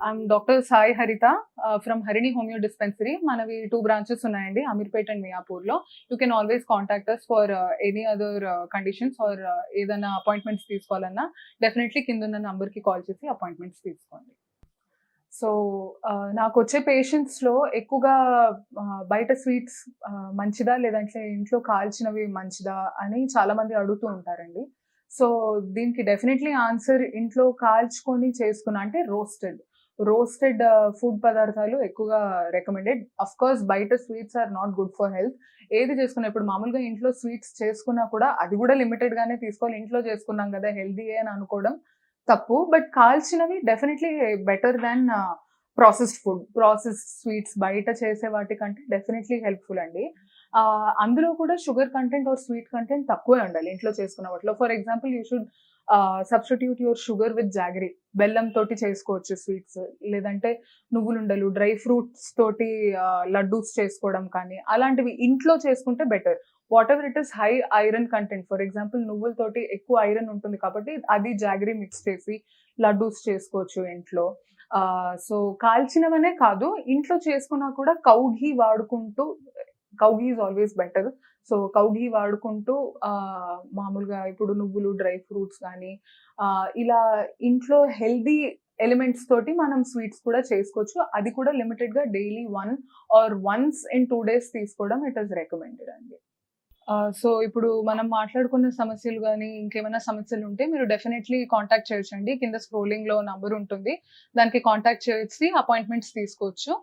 I'm Dr. Sai Haritha from Harini Homeo Dispensary. Manavi 2 branches ఉన్నాయండి Ameerpet and మియాపూర్లో. You can always contact us for any other conditions or ఏదైనా appointments తీసుకోవాలన్నా definitely కిందున్న నంబర్కి call చేసి appointments తీసుకోండి. So నాకు వచ్చే పేషెంట్స్లో ఎక్కువగా బయట స్వీట్స్ మంచిదా లేదంటే ఇంట్లో కాల్చినవి మంచిదా అని చాలామంది అడుగుతూ ఉంటారండి. సో దీనికి డెఫినెట్లీ ఆన్సర్ ఇంట్లో కాల్చుకొని చేసుకున్న అంటే రోస్టెడ్ ఫుడ్ పదార్థాలు ఎక్కువగా రికమెండెడ్. అఫ్ కోర్స్ బయట sweets are not good for health. ఏది చేసుకున్నా ఇప్పుడు మామూలుగా ఇంట్లో స్వీట్స్ చేసుకున్నా కూడా అది కూడా లిమిటెడ్గానే తీసుకోవాలి. ఇంట్లో చేసుకున్నాం కదా హెల్తీయే అని అనుకోవడం తప్పు. బట్ కాల్చినవి definitely better than processed sweets బయట చేసే వాటికంటే డెఫినెట్లీ హెల్ప్ఫుల్ అండి. అందులో కూడా sugar content or sweet content తక్కువే ఉండాలి ఇంట్లో చేసుకున్న వాటిలో. For example you should substitute your sugar with jaggery. బెల్లం తోటి చేసుకోవచ్చు స్వీట్స్, లేదంటే నువ్వులుండలు, డ్రై ఫ్రూట్స్ తోటి లడ్డూస్ చేసుకోవడం కానీ అలాంటివి ఇంట్లో చేసుకుంటే better. Whatever it is high iron content, for example నువ్వులతోటి ఎక్కువ ఐరన్ ఉంటుంది కాబట్టి అది జాగరీ మిక్స్ చేసి లడ్డూస్ చేసుకోవచ్చు ఇంట్లో. సో కాల్చినవనే కాదు, ఇంట్లో చేసుకున్నా కూడా కౌ ఘీ వాడుకుంటూ, cow ghee is always better. So cow ghee వాడుకుంటూ మామూలుగా ఇప్పుడు నువ్వులు, డ్రై ఫ్రూట్స్ కానీ ఇలా ఇంట్లో హెల్దీ ఎలిమెంట్స్ తోటి మనం స్వీట్స్ కూడా చేసుకోవచ్చు. అది కూడా లిమిటెడ్గా daily 1 or once in 2 days తీసుకోవడం ఇట్ ఈస్ రికమెండెడ్ అండి. సో ఇప్పుడు మనం మాట్లాడుకున్న సమస్యలు కానీ ఇంకేమైనా సమస్యలు ఉంటే మీరు డెఫినెట్లీ కాంటాక్ట్ చేయొచ్చండి. కింద స్క్రోలింగ్లో నంబర్ ఉంటుంది, దానికి కాంటాక్ట్ చేసి అపాయింట్మెంట్స్ తీసుకోవచ్చు.